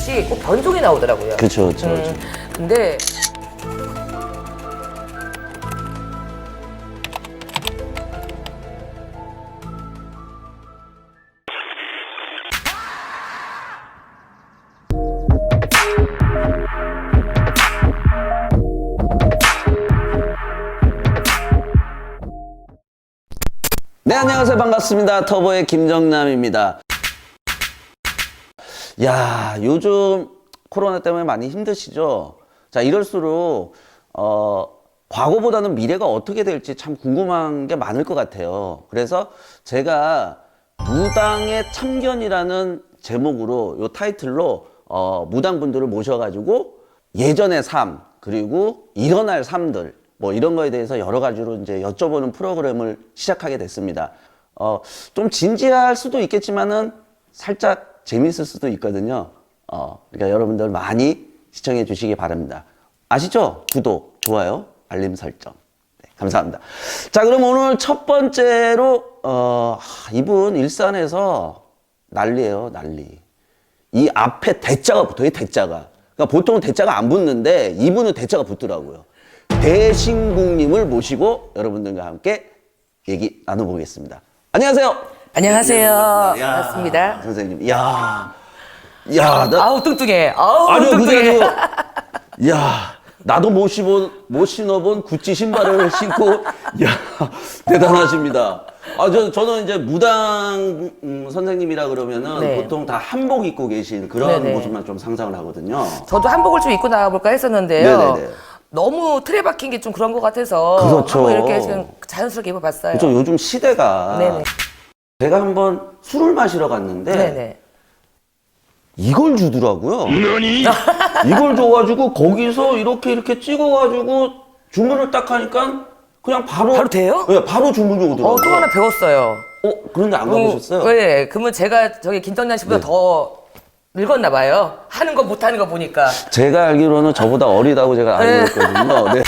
없이 꼭 변종이 나오더라고요. 그쵸. 근데 네, 안녕하세요. 반갑습니다. 터보의 김정남입니다. 야, 요즘 코로나 때문에 많이 힘드시죠? 자, 이럴수록 과거보다는 미래가 어떻게 될지 참 궁금한 게 많을 것 같아요. 그래서 제가 무당의 참견이라는 제목으로 요 타이틀로 무당분들을 모셔가지고 예전의 삶 그리고 일어날 삶들 뭐 이런 거에 대해서 여러 가지로 이제 여쭤보는 프로그램을 시작하게 됐습니다. 좀 진지할 수도 있겠지만은 살짝 재밌을 수도 있거든요. 그러니까 여러분들 많이 시청해 주시기 바랍니다. 아시죠? 구독, 좋아요, 알림 설정. 네, 감사합니다. 자, 그럼 오늘 첫 번째로, 이분 일산에서 난리예요, 난리. 이 앞에 대자가 붙어요, 대자가. 그러니까 보통은 대자가 안 붙는데 이분은 대자가 붙더라고요. 대신국님을 모시고 여러분들과 함께 얘기 나눠보겠습니다. 안녕하세요. 안녕하세요. 야, 반갑습니다. 선생님. 나. 아우 뚱뚱해. 아우 아니요, 뚱뚱해. 나도 못 신어본 구찌 신발을 신고, 대단하십니다. 저는 이제 무당 선생님이라 그러면은 네. 보통 다 한복 입고 계신 그런 네네. 모습만 좀 상상을 하거든요. 저도 한복을 좀 입고 나와볼까 했었는데요. 네네네. 너무 틀에 박힌 게 좀 그런 것 같아서 그렇죠. 한번 이렇게 지금 자연스럽게 입어봤어요. 그렇죠. 요즘 시대가 네네. 제가 한번 술을 마시러 갔는데 네네. 이걸 주더라고요. 이걸 줘가지고 거기서 이렇게 찍어가지고 주문을 딱 하니까 그냥 바로 돼요? 네, 바로 주문이 오더라고요. 또 하나 배웠어요. 그런데 안 가보셨어요? 네. 그러면 제가 저기 김정남 씨보다 네. 더 늙었나 봐요. 하는 거 못하는 거 보니까. 제가 알기로는 저보다 어리다고 제가 알고 네. 있거든요. 네.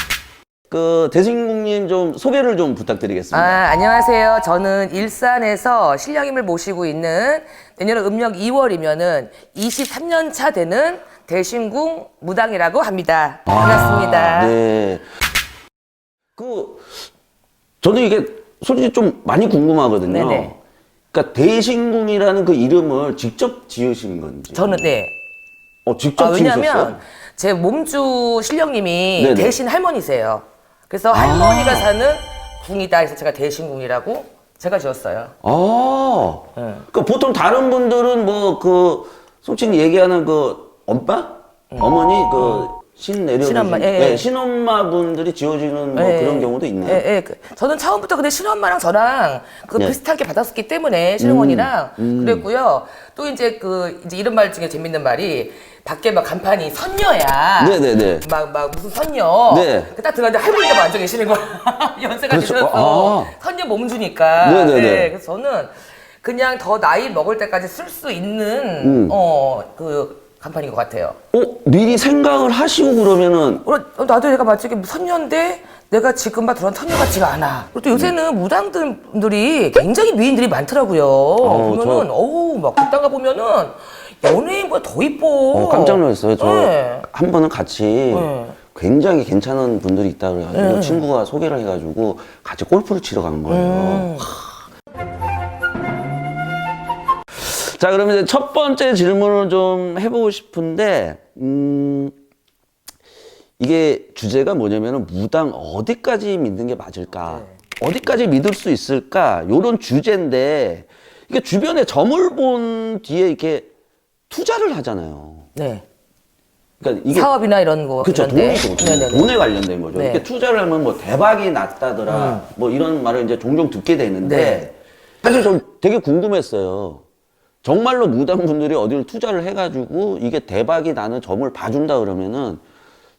그 대신국님 좀 소개를 좀 부탁드리겠습니다. 안녕하세요. 저는 일산에서 신령님을 모시고 있는 내년 음력 2월이면은 23년 차 되는 대신궁 무당이라고 합니다. 반갑습니다. 네. 저는 이게 솔직히 좀 많이 궁금하거든요. 네네. 그러니까 대신궁이라는 그 이름을 직접 지으신 건지. 저는 네. 직접 지으셨어요? 왜냐면 제 몸주 신령님이 네네. 대신 할머니세요. 그래서 할머니가 사는 궁이다 해서 제가 대신궁이라고 제가 지었어요. 네. 그러니까 보통 다른 분들은 솔직히 얘기하는 엄마? 어머니 신엄마, 네, 신엄마 분들이 지어지는 그런 경우도 있나요? 저는 처음부터 근데 신엄마랑 저랑 네. 비슷하게 받았었기 때문에 신어머니랑 그랬고요. 또 이제 이제 이런 말 중에 재밌는 말이 밖에 막 간판이 선녀야. 네네네. 막 무슨 선녀. 네. 딱 들어갔는데 할머니가 막 앉아 계시는 거야. 연세가 그렇죠. 드셔서 선녀 몸주니까. 네네네. 네, 그래서 저는 그냥 더 나이 먹을 때까지 쓸 수 있는 간판인 것 같아요. 미리 생각을 하시고 그러면은 나도 얘가 마치 선녀인데 내가 지금 막 들어온 선녀 같지가 않아. 그리고 또 요새는 무당들이 굉장히 미인들이 많더라고요. 보면은 막 그딴가 보면은 연예인보다 더 이뻐. 깜짝 놀랐어요. 네. 한 번은 같이 굉장히 괜찮은 분들이 있다 그래가지고 친구가 소개를 해가지고 같이 골프를 치러 간 거예요. 자, 그러면 이제 첫 번째 질문을 좀 해보고 싶은데, 이게 주제가 뭐냐면은 무당 어디까지 믿는 게 맞을까? 어디까지 믿을 수 있을까? 요런 주제인데, 이게 주변에 점을 본 뒤에 이렇게 투자를 하잖아요. 네. 그러니까 이게 사업이나 이런 거. 그렇죠. 이런데. 돈에 관련된 거죠. 네. 이렇게 투자를 하면 뭐 대박이 났다더라. 뭐 이런 말을 이제 종종 듣게 되는데, 네. 사실 전 되게 궁금했어요. 정말로 무당분들이 어디를 투자를 해가지고 이게 대박이 나는 점을 봐준다 그러면은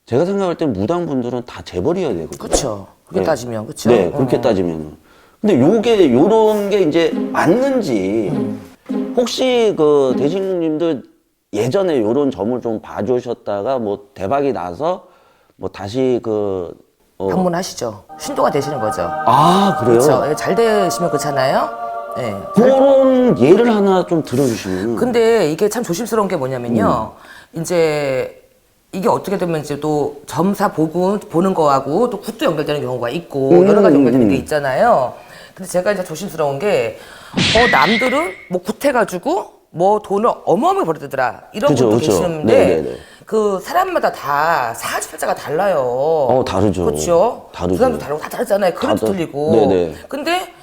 제가 생각할 땐 무당분들은 다 재벌이어야 되거든요. 그렇죠. 그렇게 네. 따지면 그렇죠. 네, 그렇게 따지면은. 근데 요런 게 이제 맞는지 혹시 대신국님들 예전에 요런 점을 좀 봐주셨다가 뭐 대박이 나서 뭐 다시 방문하시죠. 신도가 되시는 거죠. 그래요? 그렇죠. 잘 되시면 그렇잖아요. 네. 그런 예를 하나 좀 들어주시면. 근데 이게 참 조심스러운 게 뭐냐면요. 이제 이게 어떻게 되면 이제 또 점사 보는 거하고 또 굿도 연결되는 경우가 있고 여러 가지 연결되는 게 있잖아요. 근데 제가 이제 조심스러운 게 남들은 뭐 굿해가지고 뭐 돈을 어마어마하게 벌어들더라 이런 그쵸, 분도 그쵸. 계시는데 네네네. 그 사람마다 다 사주팔자가 달라요. 다르죠. 그렇죠. 다르죠. 그 사람도 다르고 다 다르잖아요. 그릇도 다 틀리고. 네네. 근데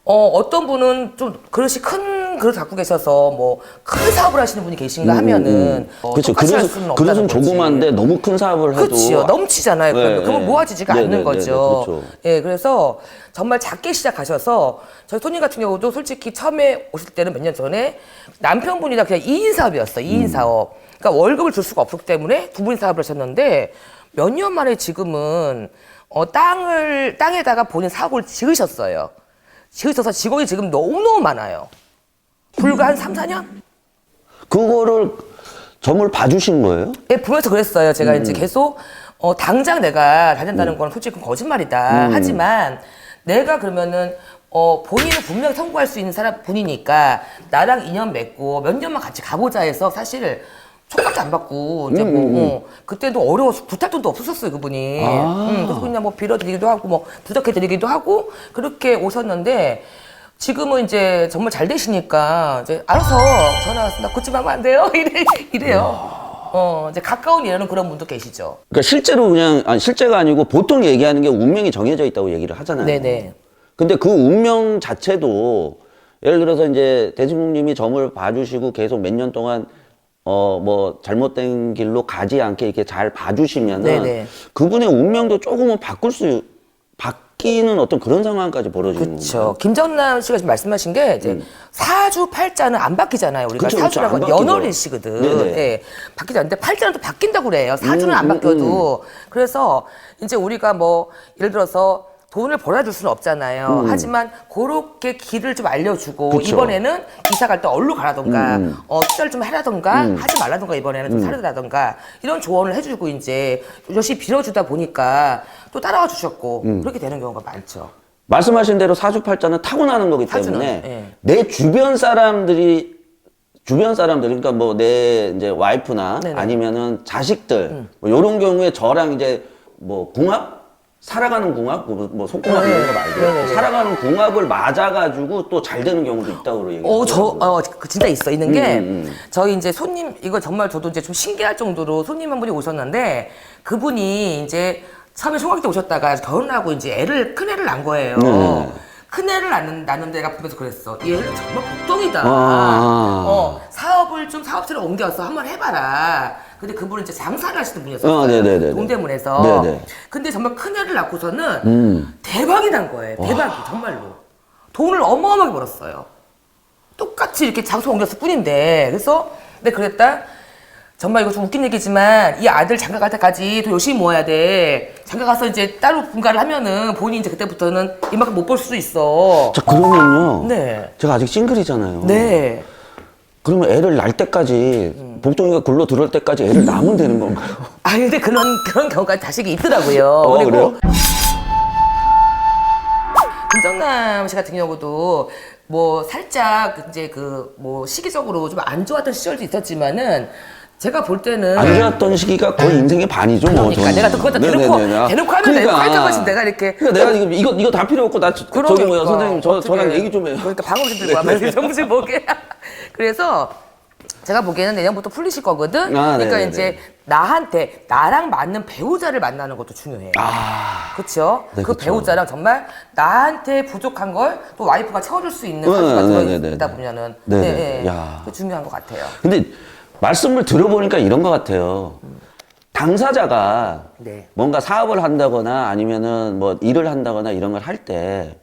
어떤 분은 좀 그릇이 큰 그릇 갖고 계셔서 뭐 큰 사업을 하시는 분이 계신가 하면은 그렇죠. 똑같이 할 수는 없다는 그릇은 거지. 조그만데 너무 큰 사업을 해도 그렇죠. 넘치잖아요. 네, 그러면 네. 모아지지가 네, 않는 네, 네, 거죠. 네, 그렇죠. 예, 그래서 정말 작게 시작하셔서 저희 손님 같은 경우도 솔직히 처음에 오실 때는 몇 년 전에 남편분이 다 그냥 2인 사업이었어요. 2인 사업. 그러니까 월급을 줄 수가 없었기 때문에 두 분이 사업을 하셨는데 몇 년 만에 지금은 땅에다가 본인 사업을 지으셨어요. 지으셔서 직원이 지금 너무너무 많아요. 불과 한 3, 4년? 그거를 점을 봐주신 거예요? 예, 보면서 그랬어요. 제가 이제 계속, 당장 내가 다닌다는 건 솔직히 거짓말이다. 하지만 내가 그러면은, 본인은 분명히 성공할 수 있는 분이니까 나랑 인연 맺고 몇 년만 같이 가보자 해서 사실 총각도 안 받고, 이제 그때도 어려워서 부탁 돈도 없었어요, 그분이. 그래서 그냥 뭐 빌어드리기도 하고, 뭐 부탁해드리기도 하고, 그렇게 오셨는데, 지금은 이제 정말 잘 되시니까, 이제 알아서 전화 왔습니다. 그쯤 하면 안 돼요? 이래요. 이제 가까운 일하는 그런 분도 계시죠. 그러니까 실제로 실제가 아니고 보통 얘기하는 게 운명이 정해져 있다고 얘기를 하잖아요. 네네. 근데 그 운명 자체도 예를 들어서 이제 대중국님이 점을 봐주시고 계속 몇 년 동안 뭐 잘못된 길로 가지 않게 이렇게 잘 봐주시면은 네네. 그분의 운명도 조금은 바뀌는 어떤 그런 상황까지 벌어지는 그렇죠. 건가요? 김정남 씨가 지금 말씀하신 게 이제 사주 팔자는 안 바뀌잖아요. 우리가 그쵸, 사주라고 안 하면 바뀌죠. 연월일시거든. 네네. 예, 바뀌지 않는데 팔자는 또 바뀐다고 그래요. 사주는 안 바뀌어도. 그래서 이제 우리가 뭐 예를 들어서 돈을 벌어줄 수는 없잖아요. 하지만 그렇게 길을 좀 알려주고 그쵸. 이번에는 이사 갈 때 얼른 가라던가 투자를 좀 해라던가 하지 말라던가 이번에는 좀 사려라던가 이런 조언을 해주고 이제 열심히 빌어주다 보니까 또 따라와 주셨고 그렇게 되는 경우가 많죠. 말씀하신 대로 사주팔자는 타고나는 거기 사주는, 때문에 예. 내 주변 사람들 그러니까 뭐 내 이제 와이프나 네네. 아니면은 자식들 뭐 이런 경우에 저랑 이제 뭐 궁합 살아가는 궁합 뭐 속궁합 이런 거 말고 네네네. 살아가는 궁합을 맞아가지고 또 잘 되는 경우도 있다고 얘기해요. 진짜 있는 게, 저희 이제 손님, 이거 정말 저도 이제 좀 신기할 정도로 손님 한 분이 오셨는데, 그분이 이제 처음에 총각 때 오셨다가 결혼하고 이제 큰 애를 낳은 거예요. 네. 큰 애를 낳는데 내가 보면서 그랬어. 얘는 정말 복덩이다. 아. 사업체를 옮겨서 한번 해봐라. 근데 그분은 이제 장사를 하시는 분이었어요. 네네네. 동대문에서. 네네. 근데 정말 큰 애를 낳고서는 대박이 난 거예요. 대박이, 정말로. 돈을 어마어마하게 벌었어요. 똑같이 이렇게 장소 옮겼을 뿐인데. 그래서, 근데 그랬다. 정말 이거 좀 웃긴 얘기지만, 이 아들 장가 갈 때까지 더 열심히 모아야 돼. 장가 가서 이제 따로 분가를 하면은 본인이 이제 그때부터는 이만큼 못 벌 수도 있어. 자, 그러면요. 네. 제가 아직 싱글이잖아요. 네. 그러면 애를 낳을 때까지 복덩이가 굴러 들어올 때까지 애를 낳으면 되는 건가요? 근데 그런 경우가 다시 있더라고요. 그리고 그래요? 김정남 씨 같은 경우도 뭐 살짝 이제 뭐 시기적으로 좀 안 좋았던 시절도 있었지만은 제가 볼 때는 안 좋았던 시기가 거의 인생의 반이죠. 뭐, 그러니까 저는. 내가 또 그것도 대놓고 하면 내가 깔짝없이 내가 이렇게 그러니까 내가 이거 다 필요 없고 저기 뭐야 선생님 저랑 얘기 좀 해요. 그러니까 방울 좀 들고 와면 정신 보게. 그래서 제가 보기에는 내년부터 풀리실 거거든. 그러니까 네네네. 이제 나랑 맞는 배우자를 만나는 것도 중요해요. 그렇죠? 네, 그 그쵸. 배우자랑 정말 나한테 부족한 걸 또 와이프가 채워줄 수 있는 가수가 들어있다 보면은 네네. 야. 그게 중요한 것 같아요. 근데 말씀을 들어보니까 이런 것 같아요. 당사자가 네. 뭔가 사업을 한다거나 아니면은 뭐 일을 한다거나 이런 걸 할 때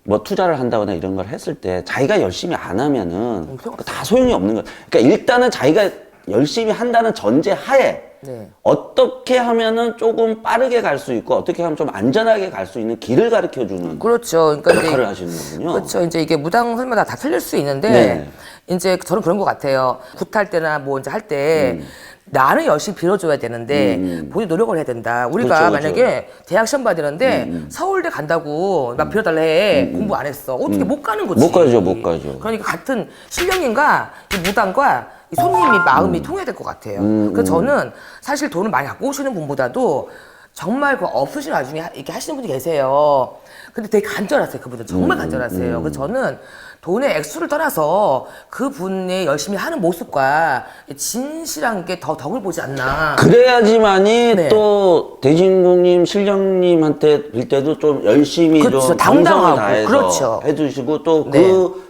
뭐 투자를 한다거나 이런 걸 했을 때 자기가 열심히 안 하면은 다 소용이 없는 거예요. 그러니까 일단은 자기가 열심히 한다는 전제 하에 네. 어떻게 하면은 조금 빠르게 갈 수 있고 어떻게 하면 좀 안전하게 갈 수 있는 길을 가르쳐 주는 그렇죠. 그러니까 이제 역할을 하시는 거군요. 그렇죠. 이제 이게 무당설마다 다 틀릴 수 있는데 네. 이제 저는 그런 것 같아요. 굿할 때나 뭐 이제 할 때 나는 열심히 빌어줘야 되는데 본인 노력을 해야 된다. 우리가 그렇죠, 만약에 대학 시험 봐야 되는데 서울대 간다고 막 빌어달래 해. 공부 안 했어. 어떻게 못 가는 거지. 못 가죠, 못 가죠. 그러니까 같은 실력님과 이 무당과 이 손님이 마음이 통해야 될 것 같아요. 그래서 저는 사실 돈을 많이 갖고 오시는 분보다도 정말 그 없으신 와중에 이렇게 하시는 분이 계세요. 근데 되게 간절하세요. 그분들 정말 간절하세요. 그래서 저는 돈의 액수를 떠나서 그분의 열심히 하는 모습과 진실한 게 더 덕을 보지 않나. 그래야지만이 네. 또 대진국님, 실령님한테 빌 때도 좀 열심히 그렇죠. 좀 당당하고. 정성을 다해서 그렇죠. 해주시고 또 네.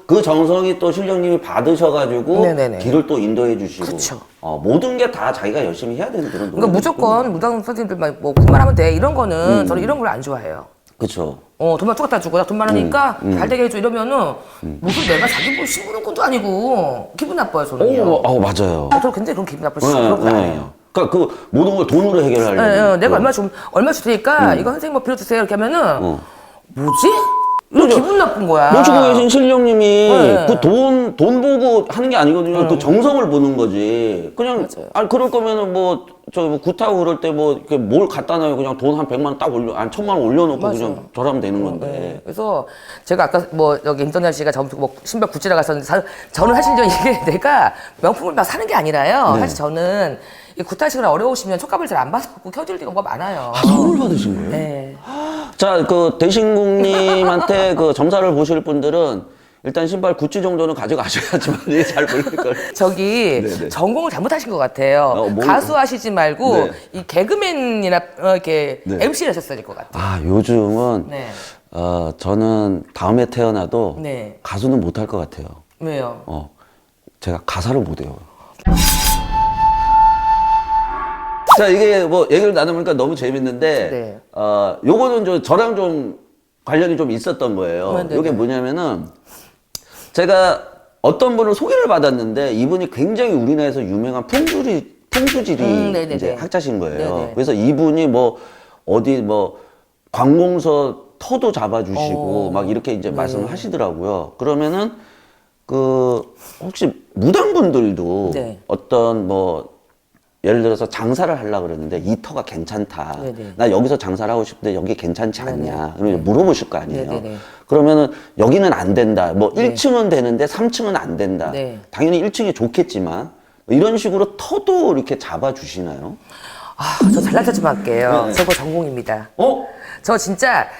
그 정성이 또 실령님이 받으셔가지고 네네네. 길을 또 인도해 주시고 그렇죠. 모든 게 다 자기가 열심히 해야 되는 그런 그러니까 무조건 무당 선생님들만 뭐 돈만 하면 돼 이런 거는 저는 이런 걸 안 좋아해요. 그렇죠. 돈만 쭉 갖다 주고 나 돈 많으니까 잘 되게 해줘 이러면은 무슨 내가 자기 뭐 신부름꾼도 아니고 기분 나빠요 저는요. 맞아요. 저는 굉장히 그런 기분 나빠요. 그런 거 아니에요. 그러니까 그 모든 걸 돈으로 해결하려고. 내가 얼마 줄 테니까 이거 선생님 뭐 빌어주세요 이렇게 하면은 뭐지? 이거 그죠. 기분 나쁜 거야. 모시고 계신 실령님이 네. 그 돈 보고 하는 게 아니거든요. 그 정성을 보는 거지. 그냥, 맞아요. 그럴 거면은 굿하고 그럴 때 이렇게 뭘 갖다 놔요. 그냥 돈 한 100만 원 딱 1000만 원 올려놓고 맞아요. 그냥 절하면 되는 건데. 네. 그래서 제가 아까 여기 임정현 씨가 신발 굿즈라 갔었는데 저는 사실 이게 내가 명품을 막 사는 게 아니라요. 네. 사실 저는 이 구타식을 어려우시면 촉감을 잘 안 받고 켜질 경우가 많아요. 선물 받으신 거예요? 네. 자, 그 대신국님한테 그 점사를 보실 분들은 일단 신발 구찌 정도는 가져가셔야지만 잘 보일 걸. 저기 네네. 전공을 잘못하신 것 같아요. 가수 하시지 말고 네. 이 개그맨이나 이렇게 네. MC를 하셨어야 될 것 같아요. 요즘은 네. 저는 다음에 태어나도 네. 가수는 못 할 것 같아요. 왜요? 제가 가사를 못 해요. 자, 이게 얘기를 나누니까 너무 재밌는데, 네. 요거는 저랑 좀 관련이 좀 있었던 거예요. 네네네. 요게 뭐냐면은, 제가 어떤 분을 소개를 받았는데, 이분이 굉장히 우리나라에서 유명한 풍수지리 네네네. 이제 학자신 거예요. 네네. 그래서 이분이 어디 관공서 터도 잡아주시고, 막 이렇게 이제 말씀을 하시더라고요. 그러면은, 혹시 무당분들도 네. 어떤 예를 들어서 장사를 하려고 그러는데 이 터가 괜찮다. 네네. 나 여기서 장사를 하고 싶은데 여기 괜찮지 않냐. 그러면 물어보실 거 아니에요. 네네네. 그러면은 여기는 안 된다. 1층은 되는데 3층은 안 된다. 네. 당연히 1층이 좋겠지만 이런 식으로 터도 이렇게 잡아주시나요? 저 잘난 좀 할게요. 네. 저거 전공입니다. 저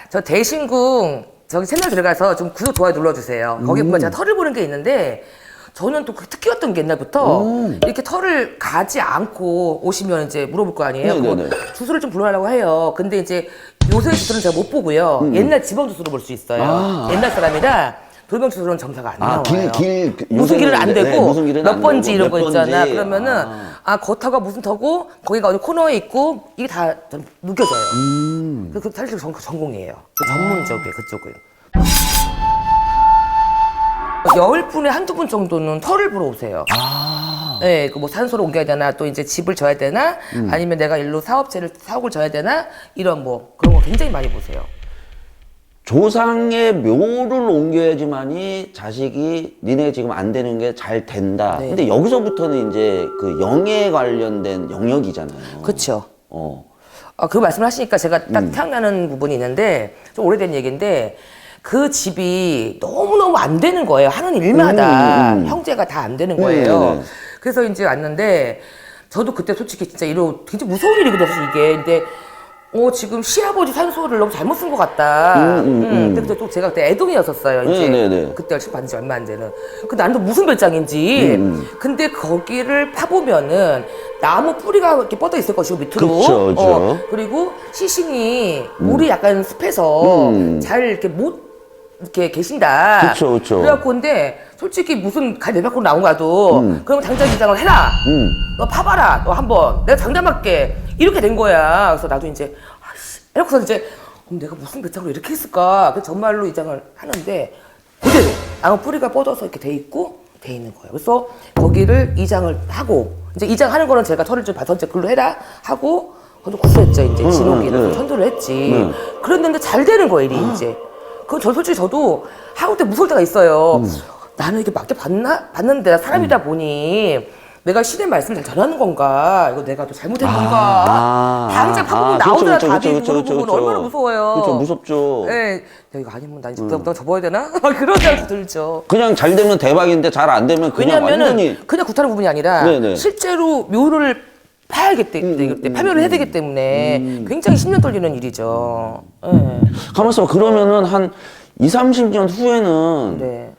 저 대신궁 저기 채널 들어가서 좀 구독 좋아요 눌러주세요. 거기 보면 제가 털을 보는 게 있는데 저는 또 특기였던 게 옛날부터 이렇게 털을 가지 않고 오시면 이제 물어볼 거 아니에요. 네네네. 그거 주소를 좀 불러달라고 해요. 근데 이제 요새 주소는 제가 못 보고요. 옛날 지방 주소로 볼 수 있어요. 옛날 사람이라 돌병 주소로는 점사가 안 나와요. 무슨 길은 안 되고 무슨 길은 몇 안 번지 되고, 이런 거 몇 있잖아. 번지. 그러면은 거 터가 무슨 터고 거기가 어디 코너에 있고 이게 다 좀 느껴져요. 그 사실 전공이에요. 그 전문적이에요. 그쪽은. 10분에 한두 분 정도는 털을 보러 오세요. 네, 산소를 옮겨야 되나, 또 이제 집을 져야 되나, 아니면 내가 일로 사옥을 져야 되나, 이런 그런 거 굉장히 많이 보세요. 조상의 묘를 옮겨야지만이 자식이 니네 지금 안 되는 게 잘 된다. 네. 근데 여기서부터는 이제 그 영에 관련된 영역이잖아요. 그쵸. 어. 그 말씀을 하시니까 제가 딱 생각나는 부분이 있는데, 좀 오래된 얘기인데, 그 집이 너무너무 안 되는 거예요. 하는 일마다 형제가 다 안 되는 거예요. 그래서 이제 왔는데 저도 그때 솔직히 진짜 굉장히 무서운 일이거든요. 사실 이게. 근데 지금 시아버지 산소를 너무 잘못 쓴 것 같다. 근데 또 제가 그때 애동이었었어요. 이제 네네네. 그때 열심히 받은 지 얼마 안 되는. 나는 무슨 별장인지. 근데 거기를 파보면은 나무 뿌리가 이렇게 뻗어 있을 것이고 밑으로. 그쵸. 그리고 시신이 물이 약간 습해서 잘 이렇게 못 이렇게 계신다. 그쵸. 그래갖고 근데 솔직히 무슨 갈 내밖으로 나온 거도 그럼 당장 기장을 해라. 너 파봐라. 너 한번 내가 장담할게. 이렇게 된 거야. 그래서 나도 이제 이러고서 이제 내가 무슨 배짱으로 이렇게 했을까. 그래서 정말로 이장을 하는데 그대로 나무 뿌리가 뻗어서 이렇게 돼 있고 돼 있는 거예요. 그래서 거기를 이장을 하고 이제 이장하는 거는 제가 털을 좀 봐서 글로 해라 하고 그것도 구수했죠. 이제 진옥이를 천도를 했지. 그랬는데 잘 되는 거예요. 일이 이제. 솔직히 저도 하고 때 무서울 때가 있어요. 나는 이게 맞게 봤는데 사람이다 보니 내가 신의 말씀을 잘 전하는 건가? 이거 내가 또 잘못한 건가? 당장 파보면 나오더라 답이. 물어보면 얼마나 무서워요. 그렇죠, 무섭죠. 네, 야, 이거 아니면 나 이제 너 접어야 되나? 그런 생각도 들죠. 그냥 잘 되면 대박인데 잘 안 되면 그냥 왜냐면은 완전히 그냥 구타는 부분이 아니라 네네. 실제로 묘를 파야겠기 때문에 파멸을 해야 되기 때문에 굉장히 심년 떨리는 일이죠. 네. 가만있어 봐. 그러면은 한 20, 30년 후에는 네.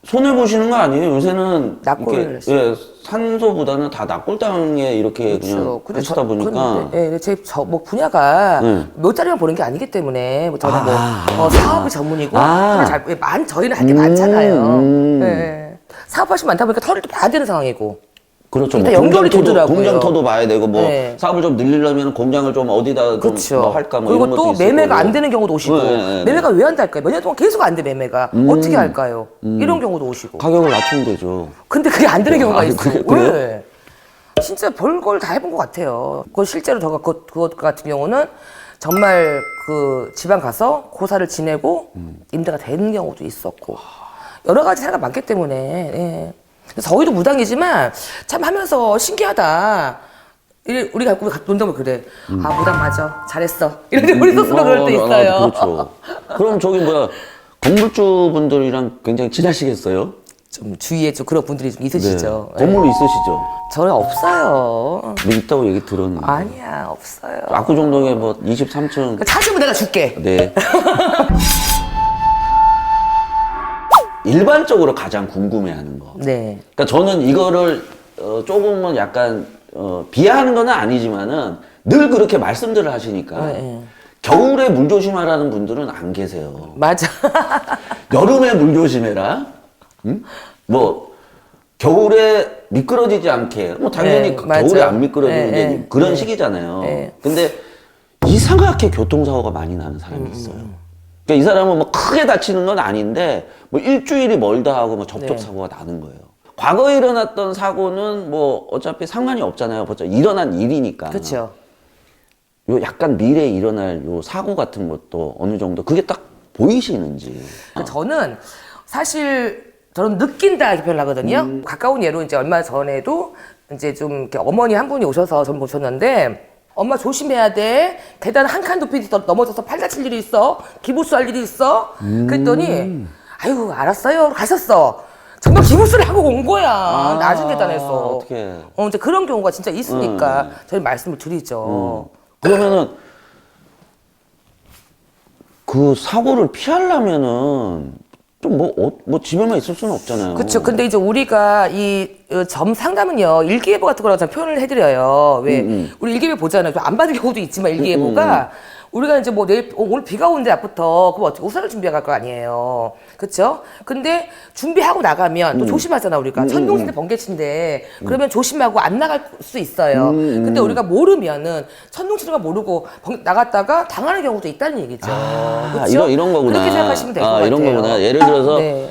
손해 보시는 거 아니에요? 요새는 낙골을 이렇게, 예, 산소보다는 다 낙골 땅에 이렇게 그냥 근데 하시다 보니까 네, 뭐 분야가 네. 몇 자리만 보는 게 아니기 때문에 뭐 저는 아, 사업이 전문이고 아. 저희는 할 게 많잖아요. 네. 사업하시면 많다 보니까 터를 또 봐야 되는 상황이고. 그렇죠. 일단 연결이 되더라고요. 공장터도 봐야 되고 뭐 네. 사업을 좀 늘리려면 공장을 좀 어디다 그렇죠. 좀 뭐 할까 뭐 그리고 이런 또 것도 있을 매매가 거고. 안 되는 경우도 오시고 네. 매매가 왜 안 될까요? 몇 년 동안 계속 안 돼 매매가 어떻게 할까요? 이런 경우도 오시고. 가격을 낮추면 되죠. 근데 그게 안 되는 경우가 있어. 그래요? 왜? 진짜 별걸 다 해본 것 같아요. 그 실제로 제가 그것 같은 경우는 정말 그 지방 가서 고사를 지내고 임대가 되는 경우도 있었고 여러 가지 사례가 많기 때문에. 예. 그래서 저희도 무당이지만 참 하면서 신기하다. 우리 갖고 논다면 그래. 아 무당 맞아. 잘했어. 이런데 우리 스스로 그럴 때 있어요. 그렇죠. 그럼 저기 뭐야 건물주분들이랑 굉장히 친하시겠어요? 좀 주위에 좀 그런 분들이 좀 있으시죠. 네. 건물 있으시죠? 저는 없어요. 네, 있다고 얘기 들었는데. 아니야 없어요. 압구정동에 뭐 23층. 찾으면 내가 줄게. 네. 일반적으로 가장 궁금해하는 거. 네. 그러니까 저는 이거를 조금은 약간 비하하는 건 아니지만은 늘 그렇게 말씀들을 하시니까 네. 겨울에 물 조심하라는 분들은 안 계세요. 맞아. 여름에 물 조심해라. 응? 뭐 겨울에 미끄러지지 않게. 뭐 당연히 네, 맞아. 겨울에 안 미끄러지는 네, 게 네, 그런 네. 시기잖아요. 네. 근데 이상하게 교통사고가 많이 나는 사람이 있어요. 그러니까 이 사람은 뭐 크게 다치는 건 아닌데 뭐 일주일이 멀다 하고 뭐 접촉 네. 사고가 나는 거예요. 과거에 일어났던 사고는 뭐 어차피 상관이 없잖아요. 벌써 일어난 일이니까. 그렇죠. 요 약간 미래에 일어날 요 사고 같은 것도 어느 정도 그게 딱 보이시는지. 저는 사실 저는 느낀다 이렇게 표현을 하거든요. 가까운 예로 이제 얼마 전에도 이제 좀 이렇게 어머니 한 분이 오셔서 전 보셨는데 엄마 조심해야 돼. 계단 한 칸 높이 넘어져서 팔 다칠 일이 있어. 기부스 할 일이 있어. 그랬더니 아유 알았어요. 가셨어. 정말 기부스를 하고 온 거야. 낮은 계단에서. 어떡해. 이제 그런 경우가 진짜 있으니까 저희 말씀을 드리죠. 그러면은 그 사고를 피하려면은 좀 뭐 집에만 있을 수는 없잖아요. 그렇죠. 근데 이제 우리가 이 점 상담은요 일기예보 같은 거라고 저는 표현을 해드려요. 왜 우리 일기예보 보잖아요. 안 받은 경우도 있지만 일기예보가 우리가 이제 뭐 내일 오늘 비가 오는데 앞부터 그럼 어떻게 우산을 준비해 갈 거 아니에요. 그렇죠? 근데 준비하고 나가면 또 조심하잖아 우리가 천둥치인데 번개치인데 그러면 조심하고 안 나갈 수 있어요. 근데 우리가 모르면은 천둥치는 거 모르고 나갔다가 당하는 경우도 있다는 얘기죠. 그렇죠? 이런 거구나. 그렇게 생각하시면 될 것 같아요. 이런 거구나. 예를 들어서 네.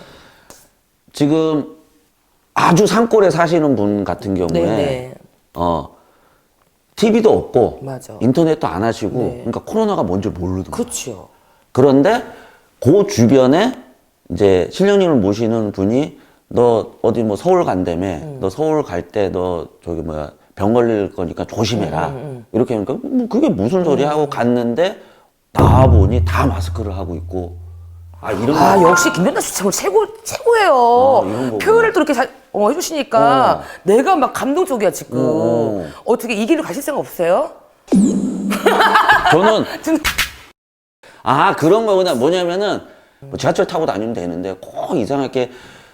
지금 아주 산골에 사시는 분 같은 경우에 네. TV도 없고 맞아. 인터넷도 안 하시고 네. 그러니까 코로나가 뭔지 모르던 거예요. 그렇죠. 그런데 그 주변에 이제 신령님을 모시는 분이 너 어디 뭐 서울 간다며 너 서울 갈 때 너 저기 뭐야 병 걸릴 거니까 조심해라 이렇게 하니까 뭐 그게 무슨 소리 하고 갔는데 나와 보니 다 마스크를 하고 있고 이런 거 역시 김연아 씨 정말 최고예요. 이런 거구나. 표현을 또 이렇게 잘 해주시니까 내가 막 감동적이야 지금. 어떻게 이 길을 가실 생각 없으세요? 저는 지금 그런 거구나. 뭐냐면은 뭐 지하철 타고 다니면 되는데 꼭 이상하게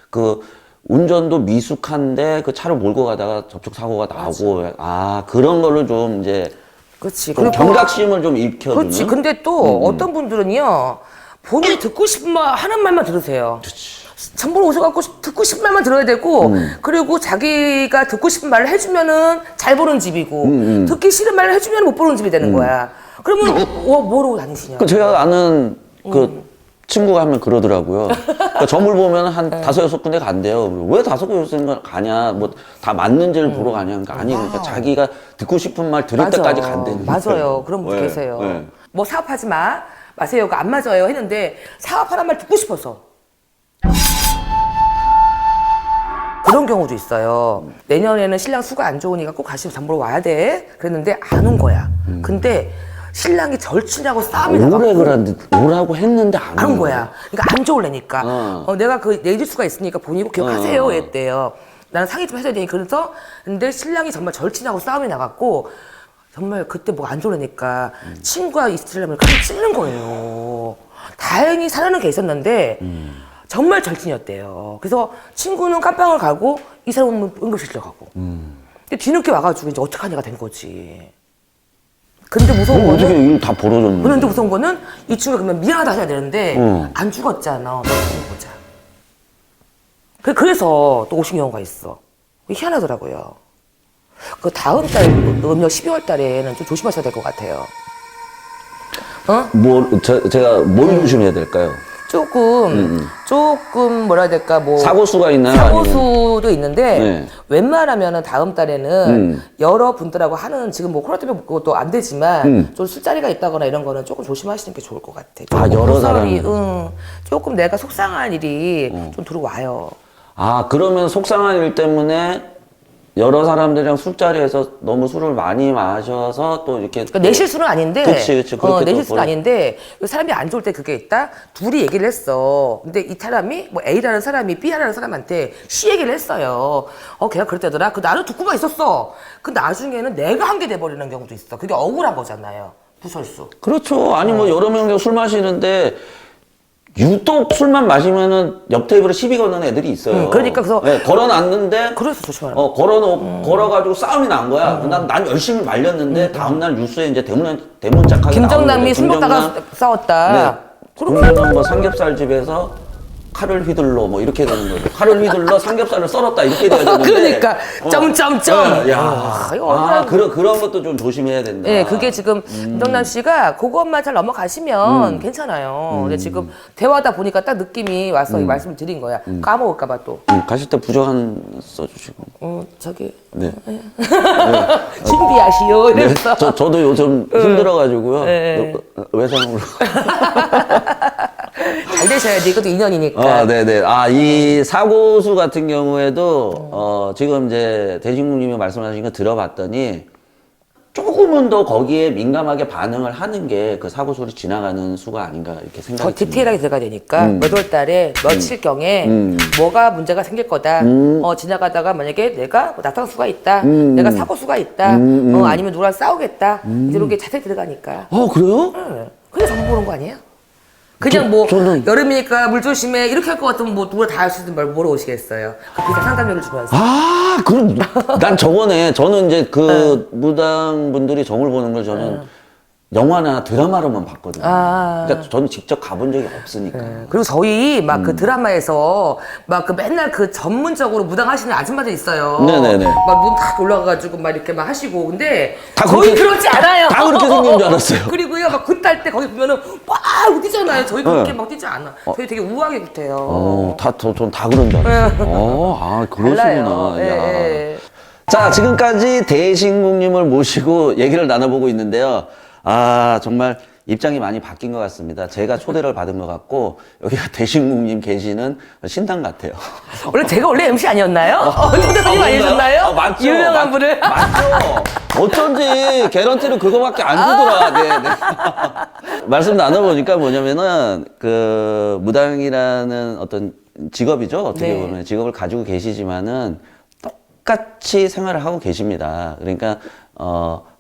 그 운전도 미숙한데 그 차를 몰고 가다가 접촉 사고가 나고 그런 거를 좀 이제 그렇지. 좀 경각심을 좀 익혀주는. 그렇지. 근데 또 어떤 분들은요 본인이 듣고 싶은 말 하는 말만 들으세요. 전부 오셔갖고 듣고 싶은 말만 들어야 되고 그리고 자기가 듣고 싶은 말을 해주면은 잘 보는 집이고 듣기 싫은 말을 해주면 못 보는 집이 되는 거야. 그러면 뭐로 다니시냐? 제가 아는 그 친구가 하면 그러더라고요. 그러니까 점을 보면 한 5-6군데 간대요. 왜 5-6군데 가냐? 뭐 다 맞는지를 보러 가냐? 그러니까 그러니까 자기가 듣고 싶은 말 들을 때까지 간대는 맞아요. 그런 분 계세요. 뭐 사업하지 마세요가 안 맞아요 했는데 사업하란 말 듣고 싶어서. 그런 경우도 있어요. 내년에는 신랑 수가 안 좋으니까 꼭 다시 장 보러 와야 돼. 그랬는데 안 온 거야. 근데 신랑이 절친하고 싸움이 나고 오라고 했는데 안 안 온 온 거야. 그러니까 안 좋으려니까. 내가 그 내줄 수가 있으니까 본인이 기억하세요. 했대요. 나는 상의 좀 해줘야 되니 그래서 근데 신랑이 정말 절친하고 싸움이 나갖고 정말 그때 뭐 안 좋으니까 친구가 있으려면 칼을 찔는 거예요. 다행히 살아는 게 있었는데 정말 절친이었대요. 그래서 친구는 깜빵을 가고 이 사람은 응급실로 가고. 근데 뒤늦게 와가지고 이제 어떡하냐가 된 거지. 근데 무서운 거는 어떻게 이거 다 벌어졌는데? 그런데 무서운 거는 이 친구가 그러면 미안하다 해야 되는데 안 죽었잖아. 너 죽은 거자. 그래서 또 오신 경우가 있어. 희한하더라고요. 그 다음 달 음력 12월 달에는 좀 조심하셔야 될 것 같아요. 제가 뭘 조심해야 될까요? 조금 뭐라 해야 될까 뭐 사고수가 있나요? 사고수도 있는데 네. 웬만하면은 다음 달에는 여러 분들하고 하는 지금 뭐 코로나 때문에 그것도 안 되지만 좀 술자리가 있다거나 이런 거는 조금 조심하시는 게 좋을 것 같아. 여러 사람이. 조금 내가 속상한 일이 좀 들어와요. 그러면 속상한 일 때문에 여러 사람들이랑 술자리에서 너무 술을 많이 마셔서 또 이렇게 그러니까 내 실수는 아닌데, 그치 그렇게 내 실수는 아닌데 사람이 안 좋을 때 그게 있다. 둘이 얘기를 했어. 근데 이 사람이 뭐 A라는 사람이 B라는 사람한테 C 얘기를 했어요. 걔가 그랬다더라. 나는 듣고만 있었어. 그 나중에는 내가 한 게 돼버리는 경우도 있어. 그게 억울한 거잖아요. 부설수. 그렇죠. 아니 뭐 여러 명이 술 마시는데 유독 술만 마시면은 옆 테이블에 시비 거는 애들이 있어요. 그러니까 그래서 걸어놨는데 그래서 조심하라. 걸어가지고 싸움이 난 거야. 난 열심히 말렸는데 다음날 뉴스에 이제 대문짝하게 김정남이 술 먹다가 싸웠다. 네. 그러면은 뭐 삼겹살집에서 칼을 휘둘러 뭐 이렇게 되는 거죠. 칼을 휘둘러 삼겹살을 썰었다 이렇게 돼야 되는데. 그러니까 점점점. 그런 것도 좀 조심해야 된다. 네, 그게 지금 김정남 씨가 그것만 잘 넘어가시면 괜찮아요. 근데 지금 대화하다 보니까 딱 느낌이 와서 이 말씀을 드린 거야. 까먹을까봐 또. 가실 때 부적 한 써주시고. 저기. 네. 준비하시오. 이래서. 저도 요즘 힘들어가지고요. 외상으로. 잘 되셔야지. 이것도 인연이니까. 네네. 이 사고수 같은 경우에도, 지금 이제 대신국님이 말씀하신 거 들어봤더니, 조금은 더 거기에 민감하게 반응을 하는 게 그 사고수를 지나가는 수가 아닌가 이렇게 생각이 더 디테일하게 들어가야 되니까 몇 월 달에 며칠경에 뭐가 문제가 생길 거다. 지나가다가 만약에 내가 뭐 나타날 수가 있다. 내가 사고 수가 있다. 아니면 누구랑 싸우겠다. 이런 게 자세히 들어가니까. 그래요? 그냥 정보 보는 거 아니에요? 그냥 저는... 여름이니까 물 조심해 이렇게 할 것 같으면 뭐 누가 다 할 수 있는 말 뭐로 오시겠어요? 그 비싼 상담료를 주면서. 그럼 난 저는 이제 무당분들이 정을 보는 걸 저는 영화나 드라마로만 봤거든요. 그러니까 저는 직접 가본 적이 없으니까. 그리고 저희 막 그 드라마에서 막 그 맨날 그 전문적으로 무당하시는 아줌마들 있어요. 네네네. 막 눈 탁 올라가가지고 막 이렇게 막 하시고 근데 거의 그렇지 않아요. 다 그렇게 생긴 줄 알았어요. 그리고요 막 굿할 때 거기 보면은 막 뛰잖아요. 저희 그렇게 막 뛰지 않아. 저희 되게 우아하게 굿해요. 전 다 그런 줄 알았어요. 그러시구나. 예. 자, 지금까지 대신국님을 모시고 얘기를 나눠보고 있는데요. 정말 입장이 많이 바뀐 것 같습니다. 제가 초대를 받은 것 같고 여기가 대신국님 계시는 신당 같아요. 제가 원래 MC 아니었나요? 초대손님 아니셨나요? 맞죠. 유명한 분을. 맞죠. 어쩐지 개런티는 그거밖에 안 주더라. 네. 말씀 나눠보니까 뭐냐면은 그 무당이라는 어떤 직업이죠. 어떻게 보면 직업을 가지고 계시지만은 똑같이 생활을 하고 계십니다. 그러니까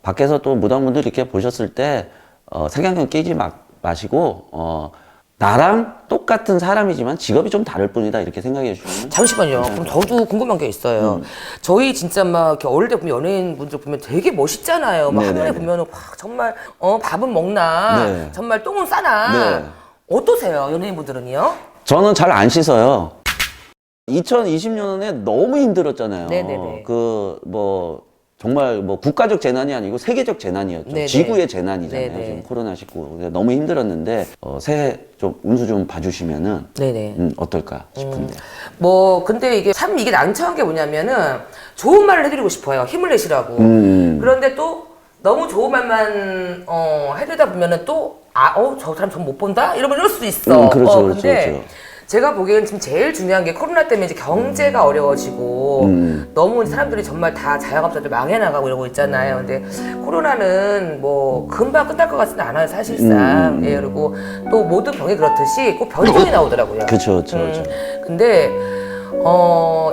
밖에서 또 무당분들 이렇게 보셨을 때 색안경 끼지 마시고 나랑 똑같은 사람이지만 직업이 좀 다를 뿐이다 이렇게 생각해 주시면. 잠시만요. 그럼 저도 궁금한 게 있어요. 저희 진짜 막 이렇게 어릴 때 보면 연예인분들 보면 되게 멋있잖아요. 막 화면에 보면은 정말 밥은 먹나, 정말 똥은 싸나. 어떠세요, 연예인분들은요? 저는 잘 안 씻어요. 2020년에 너무 힘들었잖아요. 네네네. 정말 국가적 재난이 아니고 세계적 재난이었죠. 네네. 지구의 재난이잖아요. 네네. 지금 코로나19. 너무 힘들었는데, 새해 좀 운수 좀 봐주시면은, 어떨까 싶은데. 근데 이게 난처한 게 뭐냐면은, 좋은 말을 해드리고 싶어요. 힘을 내시라고. 그런데 또, 너무 좋은 말만, 해드리다 보면은 또, 저 사람 전 못 본다? 이럴 수도 있어. 그렇죠. 근데, 제가 보기에는 지금 제일 중요한 게 코로나 때문에 이제 경제가 어려워지고 너무 사람들이 정말 다 자영업자들 망해 나가고 이러고 있잖아요. 근데 코로나는 뭐 금방 끝날 것 같지는 않아요, 사실상. 예, 그리고 또 모든 병이 그렇듯이 꼭 변종이 나오더라고요. 그렇죠. 근데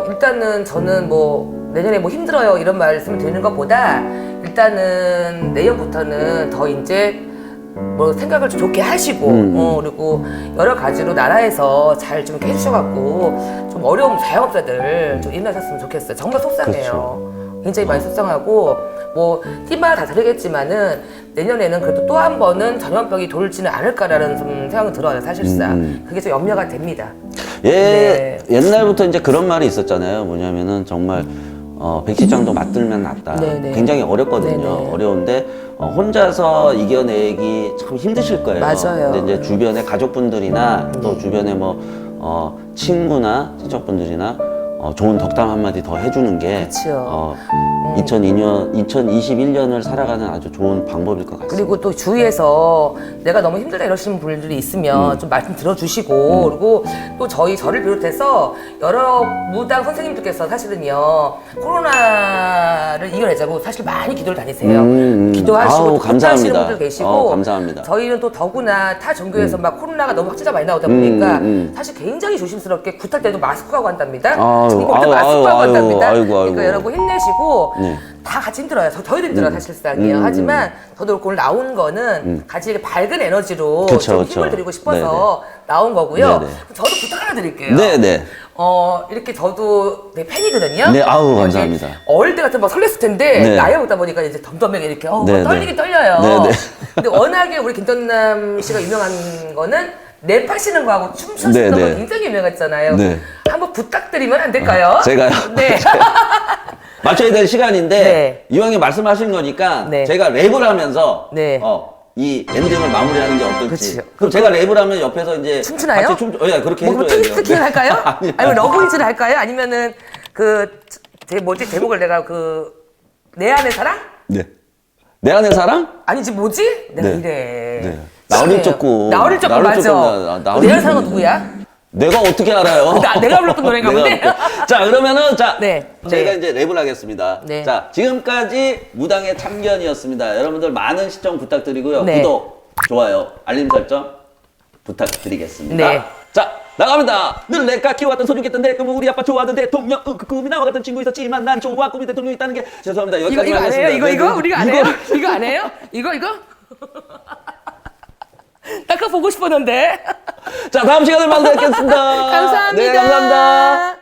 일단은 저는 뭐 내년에 뭐 힘들어요 이런 말씀을 드리는 것보다 일단은 내년부터는 더 이제 뭐 생각을 좀 좋게 하시고 그리고 여러 가지로 나라에서 잘 좀 이렇게 해주셔갖고 좀 어려운 자영업자들 좀 일어나셨으면 좋겠어요. 정말 속상해요. 굉장히 많이 속상하고 뭐 팀마다 다 다르겠지만은 내년에는 그래도 또 한 번은 전염병이 돌지는 않을까라는 좀 생각은 들어요. 사실상 그게 좀 염려가 됩니다. 예, 옛날부터 이제 그런 말이 있었잖아요. 뭐냐면은 정말 백지장도 맞들면 낫다. 네네. 굉장히 어렵거든요. 네네. 어려운데 혼자서 이겨내기 참 힘드실 거예요. 맞아요. 근데 이제 주변에 가족분들이나 또 주변에 뭐 친구나 친척분들이나 좋은 덕담 한마디 더 해주는 게 그렇죠. 2021년을 살아가는 아주 좋은 방법일 것 같습니다. 그리고 또 주위에서 내가 너무 힘들다 이러시는 분들이 있으면 좀 말씀 들어주시고 그리고 또 저를 비롯해서 여러 무당 선생님들께서 사실은요 코로나를 이겨내자고 사실 많이 기도를 다니세요. 기도하시고 아우, 또 감사합니다. 하시는 분들 계시고 감사합니다. 저희는 또 더구나 타 종교에서 막 코로나가 너무 확진자 많이 나오다 보니까 사실 굉장히 조심스럽게 굿할 때도 마스크 하고 한답니다. 아유, 지금 볼때 아유, 마스크 하고 아유, 한답니다. 아이고, 아이고. 그러니까 여러분 힘내시고 네. 다 같이 힘들어요. 저희도 힘들어요, 사실상이요. 하지만 저도 오늘 나온 거는 같이 이렇게 밝은 에너지로 그쵸, 좀 그쵸. 힘을 드리고 싶어서 나온 거고요. 네네. 저도 부탁 하나 드릴게요. 네네. 이렇게 저도 되게 팬이거든요. 네, 아우, 감사합니다. 이제 어릴 때 같으면 막 설렜을 텐데 네. 나이 먹다 보니까 이제 덤덤하게 이렇게 네, 떨리긴 네. 떨려요. 네, 네. 근데 워낙에 우리 김정남 씨가 유명한 거는 랩하시는 거하고 춤추시는 네, 거 네. 굉장히 유명했잖아요. 네. 한번 부탁드리면 안 될까요? 제가요? 네. 맞춰야 될 시간인데 네. 이왕에 말씀하신 거니까 네. 제가 랩을 하면서 네. 이 엔딩을 마무리하는 게 어떨지. 그치요. 그럼 제가 랩을 하면 옆에서 이제 춤추나요? 같이 예, 그렇게 뭐 해줘야죠. 트위스트 킹 할까요? 아니요. 아니면 러브이즈를 할까요? 아니면은 제목을 내가 내 안의 사랑? 네. 내 안의 사랑? 아니지 뭐지? 내가 네. 이래. 네. 나얼을 쫓고. 나얼을 쫓고 나얼을 맞아. 쫓고, 나얼을 내 안의 쫓고. 사랑은 누구야? 내가 어떻게 알아요? 내가 불렀던 노래인가 보네. 자, 그러면은 네. 제가 네. 이제 랩을 하겠습니다. 네. 자, 지금까지 무당의 참견이었습니다. 여러분들 많은 시청 부탁드리고요. 네. 구독, 좋아요, 알림 설정 부탁드리겠습니다. 네. 자, 나갑니다. 늘 내가 키워왔던 소중했던 내 꿈은 우리 아빠 좋아하던 대통령. 그 꿈이 나와 같은 친구 있었지만 난 좋아 꿈이 대통령이 있다는 게 죄송합니다. 여기까지 이거 안 해요? 하겠습니다. 이거? 우리가 안 해요? 이거 안 해요? 이거? 딱 그거 보고 싶었는데. 자, 다음 시간에 만나 뵙겠습니다. 감사합니다. 네, 감사합니다.